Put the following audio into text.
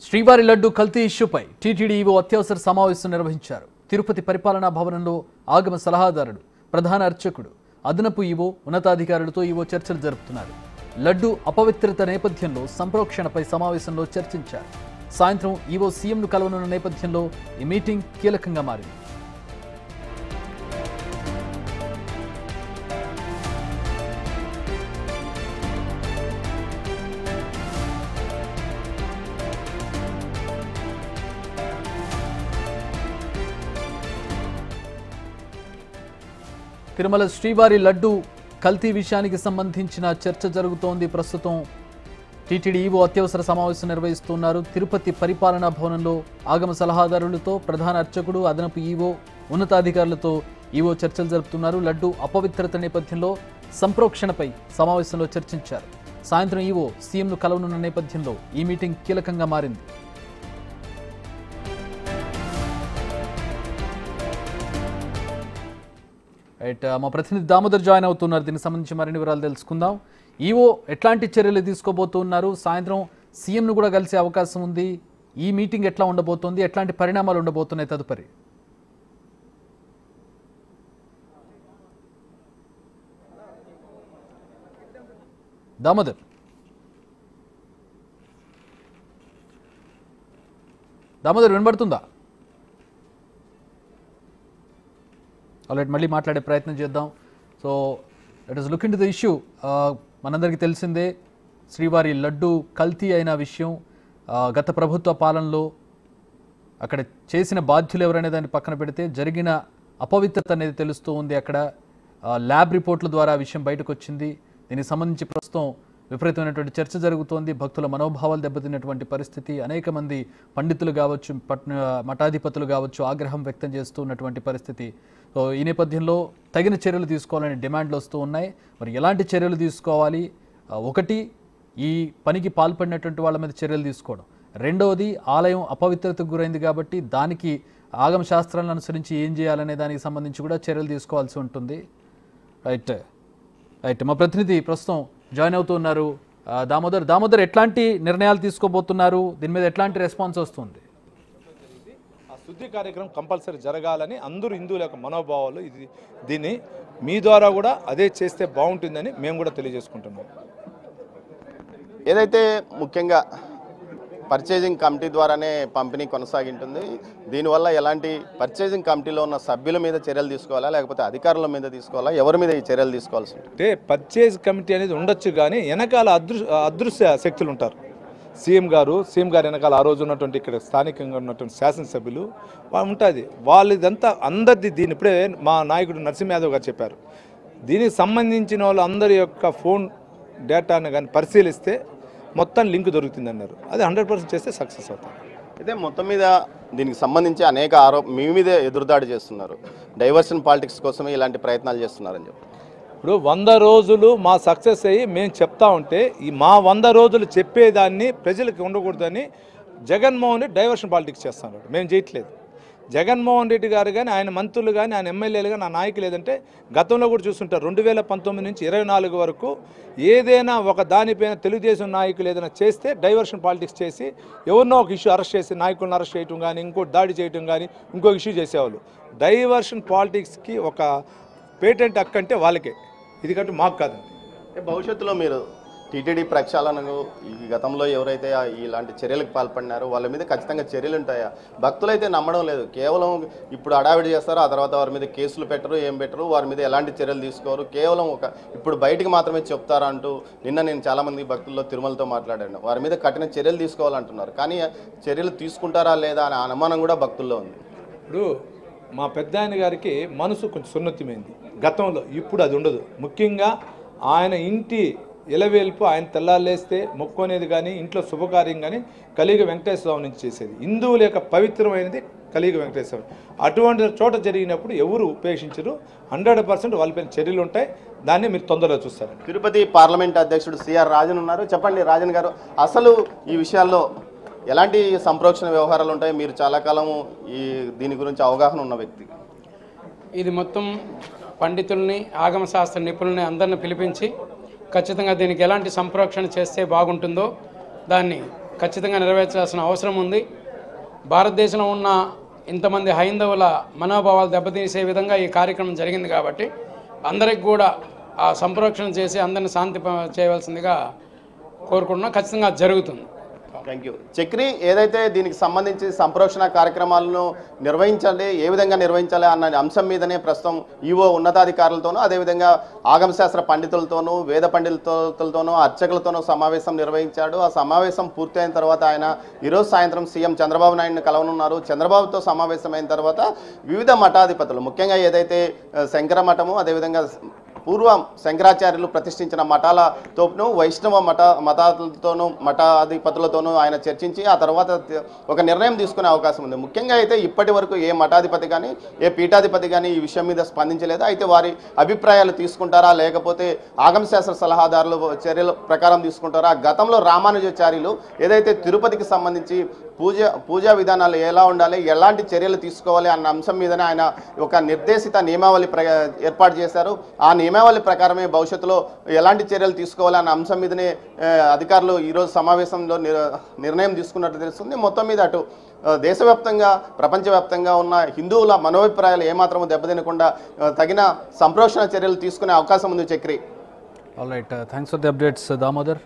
శ్రీవారి లడ్డు కల్తీ ఇష్యూపై TTD EO అత్యవసర సమావేశం నిర్వహించారు. తిరుపతి పరిపాలనా భవనంలో ఆగమ సలహాదారుడు, ప్రధాన అర్చకుడు, అదనపు ఈవో, ఉన్నతాధికారులతో ఈవో చర్చలు జరుపుతున్నారు. లడ్డు అపవిత్రత నేపథ్యంలో సంప్రోక్షణపై సమావేశంలో చర్చించారు. సాయంత్రం ఈవో సీఎంను కలవనున్న నేపథ్యంలో ఈ మీటింగ్ కీలకంగా మారింది. తిరుమల శ్రీవారి లడ్డు కల్తీ విషయానికి సంబంధించిన చర్చ జరుగుతోంది. ప్రస్తుతం టీటీడీ ఈవో అత్యవసర సమావేశం నిర్వహిస్తున్నారు. తిరుపతి పరిపాలనా భవనంలో ఆగమ సలహాదారులతో, ప్రధాన అర్చకుడు, అదనపు ఈవో, ఉన్నతాధికారులతో ఈవో చర్చలు జరుపుతున్నారు. లడ్డు అపవిత్రత నేపథ్యంలో సంప్రోక్షణపై సమావేశంలో చర్చించారు. సాయంత్రం ఈవో సీఎంను కలవనున్న నేపథ్యంలో ఈ మీటింగ్ కీలకంగా మారింది. మా ప్రతినిధి దామోదర్ జాయిన్ అవుతున్నారు. దీనికి సంబంధించి మరిన్ని వివరాలు తెలుసుకుందాం. ఈవో ఎట్లాంటి చర్యలు తీసుకోబోతున్నారు? సాయంత్రం సీఎంను కూడా కలిసే అవకాశం ఉంది. ఈ మీటింగ్ ఎట్లా ఉండబోతోంది? ఎట్లాంటి పరిణామాలు ఉండబోతున్నాయి తదుపరి? దామోదర్ వినబడుతుందా? ఆల్రెడీ మళ్ళీ మాట్లాడే ప్రయత్నం చేద్దాం. So let us look into the issue. మనందరికీ తెలిసిందే, శ్రీవారి లడ్డు కల్తీ అయిన విషయం గత ప్రభుత్వ పాలనలో అక్కడ చేసిన బాధ్యులు ఎవరనే దాన్ని పక్కన పెడితే జరిగిన అపవిత్రత అనేది తెలుస్తూ ఉంది. అక్కడ ల్యాబ్ రిపోర్ట్ల ద్వారా ఆ విషయం బయటకు వచ్చింది. దీనికి సంబంధించి ప్రస్తుతం విపరీతమైనటువంటి చర్చ జరుగుతోంది. భక్తుల మనోభావాలు దెబ్బతిన్నటువంటి పరిస్థితి. అనేక మంది పండితులు కావచ్చు, మఠాధిపతులు కావచ్చు, ఆగ్రహం వ్యక్తం చేస్తూ ఉన్నటువంటి పరిస్థితి. సో ఈ నేపథ్యంలో తగిన చర్యలు తీసుకోవాలని డిమాండ్లు వస్తూ ఉన్నాయి. మరి ఎలాంటి చర్యలు తీసుకోవాలి? ఒకటి, ఈ పనికి పాల్పడినటువంటి వాళ్ళ మీద చర్యలు తీసుకోవడం. రెండవది, ఆలయం అపవిత్రతకు గురైంది కాబట్టి దానికి ఆగమ శాస్త్రాలను అనుసరించి ఏం చేయాలనే దానికి సంబంధించి కూడా చర్యలు తీసుకోవాల్సి ఉంటుంది. రైట్. మా ప్రతినిధి ప్రస్తుతం జాయిన్ అవుతున్నారు. దామోదర్ ఎట్లాంటి నిర్ణయాలు తీసుకోబోతున్నారు? దీని మీద ఎట్లాంటి రెస్పాన్స్ వస్తుంది? శుద్ధి కార్యక్రమం కంపల్సరీ జరగాలని అందరూ హిందువుల యొక్క మనోభావాలు. దీన్ని మీ ద్వారా కూడా అదే చేస్తే బాగుంటుందని మేము కూడా తెలియజేసుకుంటున్నాం. ఏదైతే ముఖ్యంగా పర్చేజింగ్ కమిటీ ద్వారానే పంపిణీ కొనసాగింటుంది. దీనివల్ల ఎలాంటి పర్చేజింగ్ కమిటీలో ఉన్న సభ్యుల మీద చర్యలు తీసుకోవాలా, లేకపోతే అధికారుల మీద తీసుకోవాలా, ఎవరి మీద ఈ చర్యలు తీసుకోవాల్సి ఉంటుంది? అంటే పర్చేజ్ కమిటీ అనేది ఉండొచ్చు, కానీ వెనకాల అదృశ్య శక్తులు ఉంటారు. సీఎం గారు వెనకాల ఆ రోజు ఉన్నటువంటి ఇక్కడ స్థానికంగా ఉన్నటువంటి శాసనసభ్యులు ఉంటుంది. వాళ్ళదంతా అందరిది. దీని ఇప్పుడే మా నాయకుడు నరసింహ యాదవ్ గారు చెప్పారు. దీనికి సంబంధించిన వాళ్ళు అందరి యొక్క ఫోన్ డేటాను కానీ పరిశీలిస్తే మొత్తం లింక్ దొరుకుతుంది అన్నారు. అది 100% చేస్తే సక్సెస్ అవుతాం. అయితే మొత్తం మీద దీనికి సంబంధించి అనేక మీ మీదే ఎదురుదాడి చేస్తున్నారు. డైవర్షన్ పాలిటిక్స్ కోసమే ఇలాంటి ప్రయత్నాలు చేస్తున్నారని చెప్పి ఇప్పుడు 100 రోజులు మా సక్సెస్ అయ్యి మేము చెప్తా ఉంటే ఈ మా 100 రోజులు చెప్పేదాన్ని ప్రజలకు ఉండకూడదని జగన్మోహన్ రెడ్డి డైవర్షన్ పాలిటిక్స్ చేస్తున్నాడు. మేము చేయట్లేదు. జగన్మోహన్ రెడ్డి గారు కానీ, ఆయన మంత్రులు కానీ, ఆయన ఎమ్మెల్యేలు కానీ, నా నాయకులు ఏదంటే గతంలో కూడా చూస్తుంటారు. 2019 నుంచి 24 వరకు ఏదైనా ఒక దానిపైన తెలుగుదేశం నాయకులు ఏదైనా చేస్తే డైవర్షన్ పాలిటిక్స్ చేసి ఎవరినో ఒక ఇష్యూ అరెస్ట్ చేసి నాయకులను అరెస్ట్ చేయటం కానీ, ఇంకోటి దాడి చేయటం కానీ, ఇంకొక ఇష్యూ చేసేవాళ్ళు. డైవర్షన్ పాలిటిక్స్కి ఒక పేటెంట్ హక్కు అంటే వాళ్ళకే, ఇది కంటే మాకు కాదండి. భవిష్యత్తులో మీరు టీటీడీ ప్రక్షాళనకు ఈ గతంలో ఎవరైతే ఇలాంటి చర్యలకు పాల్పడినారో వాళ్ళ మీద ఖచ్చితంగా చర్యలు ఉంటాయా? భక్తులైతే నమ్మడం లేదు. కేవలం ఇప్పుడు అడావిడి చేస్తారు, ఆ తర్వాత వారి మీద కేసులు పెట్టరు, ఏం పెట్టరు, వారి మీద ఎలాంటి చర్యలు తీసుకోరు. కేవలం ఇప్పుడు బయటికి మాత్రమే చెప్తారా అంటూ నిన్న నేను చాలామంది భక్తుల్లో తిరుమలతో మాట్లాడాను. వారి మీద కఠిన చర్యలు తీసుకోవాలంటున్నారు. కానీ చర్యలు తీసుకుంటారా లేదా అనే అనుమానం కూడా భక్తుల్లో ఉంది. ఇప్పుడు మా పెద్ద ఆయన గారికి మనసు కొంచెం సున్నతిమైంది గతంలో. ఇప్పుడు అది ఉండదు. ముఖ్యంగా ఆయన ఇంటి ఎలవేల్పు ఆయన తెల్లాలేస్తే మొక్కు అనేది కానీ, ఇంట్లో శుభకార్యం కానీ కలియుగ వెంకటేశ్వర స్వామి నుంచి చేసేది. హిందువుల యొక్క పవిత్రమైనది కలియుగ వెంకటేశ్వర స్వామి. అటువంటి చోట జరిగినప్పుడు ఎవరు ఉపేక్షించరు. 100% వాళ్ళపైన చర్యలు ఉంటాయి. దాన్ని మీరు తొందరగా చూస్తారు. తిరుపతి పార్లమెంట్ అధ్యక్షుడు సిఆర్ రాజన్ ఉన్నారు. చెప్పండి రాజన్ గారు, అసలు ఈ విషయాల్లో ఎలాంటి సంప్రోక్షణ వ్యవహారాలు ఉంటాయి? మీరు చాలా కాలం దీని గురించి అవగాహన ఉన్న వ్యక్తి. ఇది మొత్తం పండితుల్ని, ఆగమ శాస్త్ర నిపుణుల్ని అందరిని పిలిపించి ఖచ్చితంగా దీనికి ఎలాంటి సంప్రోక్షణ చేస్తే బాగుంటుందో దాన్ని ఖచ్చితంగా నెరవేర్చాల్సిన అవసరం ఉంది. భారతదేశంలో ఉన్న ఇంతమంది హైందవుల మనోభావాలు దెబ్బతీసే విధంగా ఈ కార్యక్రమం జరిగింది కాబట్టి అందరికి కూడా ఆ సంప్రోక్షణ చేసి అందరిని శాంతి చేయవలసిందిగా కోరుకుంటున్నాం. ఖచ్చితంగా జరుగుతుంది. Thank you. చక్రి, ఏదైతే దీనికి సంబంధించి సంప్రోక్షణ కార్యక్రమాలను నిర్వహించాలి, ఏ విధంగా నిర్వహించాలి అన్న అంశం మీదనే ప్రస్తుతం ఈవో ఉన్నతాధికారులతోనూ అదేవిధంగా ఆగమశాస్త్ర పండితులతోనూ వేద పండితులతోనూ అర్చకులతోనూ సమావేశం నిర్వహించాడు. ఆ సమావేశం పూర్తయిన తర్వాత ఆయన ఈరోజు సాయంత్రం సీఎం చంద్రబాబు నాయుడుని కలవనున్నారు. చంద్రబాబుతో సమావేశమైన తర్వాత వివిధ మఠాధిపతులు, ముఖ్యంగా ఏదైతే శంకర మఠము అదేవిధంగా పూర్వం శంకరాచార్యులు ప్రతిష్ఠించిన మఠాలతోనూ వైష్ణవ మతాలతోనూ మఠాధిపతులతోనూ ఆయన చర్చించి ఆ తర్వాత ఒక నిర్ణయం తీసుకునే అవకాశం ఉంది. ముఖ్యంగా అయితే ఇప్పటి వరకు ఏ మఠాధిపతి కానీ ఏ పీఠాధిపతి కానీ ఈ విషయం మీద స్పందించలేదు. అయితే వారి అభిప్రాయాలు తీసుకుంటారా లేకపోతే ఆగమశాస్త్ర సలహాదారులు చర్యల ప్రకారం తీసుకుంటారా? గతంలో రామానుజాచార్యులు ఏదైతే తిరుపతికి సంబంధించి పూజా విధానాలు ఎలా ఉండాలి, ఎలాంటి చర్యలు తీసుకోవాలి అన్న అంశం మీదనే ఆయన ఒక నిర్దేశిత నియమావళి ఏర్పాటు చేశారు. ఆ నియమావళి ప్రకారమే భవిష్యత్తులో ఎలాంటి చర్యలు తీసుకోవాలి అన్న అంశం మీదనే అధికారులు ఈరోజు సమావేశంలో నిర్ణయం తీసుకున్నట్టు తెలుస్తుంది. మొత్తం మీద అటు దేశవ్యాప్తంగా ప్రపంచవ్యాప్తంగా ఉన్న హిందువుల మనోభిప్రాయాలు ఏమాత్రము దెబ్బతినకుండా తగిన సంప్రోక్షణ చర్యలు తీసుకునే అవకాశం ఉంది. Chakri. All right, thanks for the updates Damodar.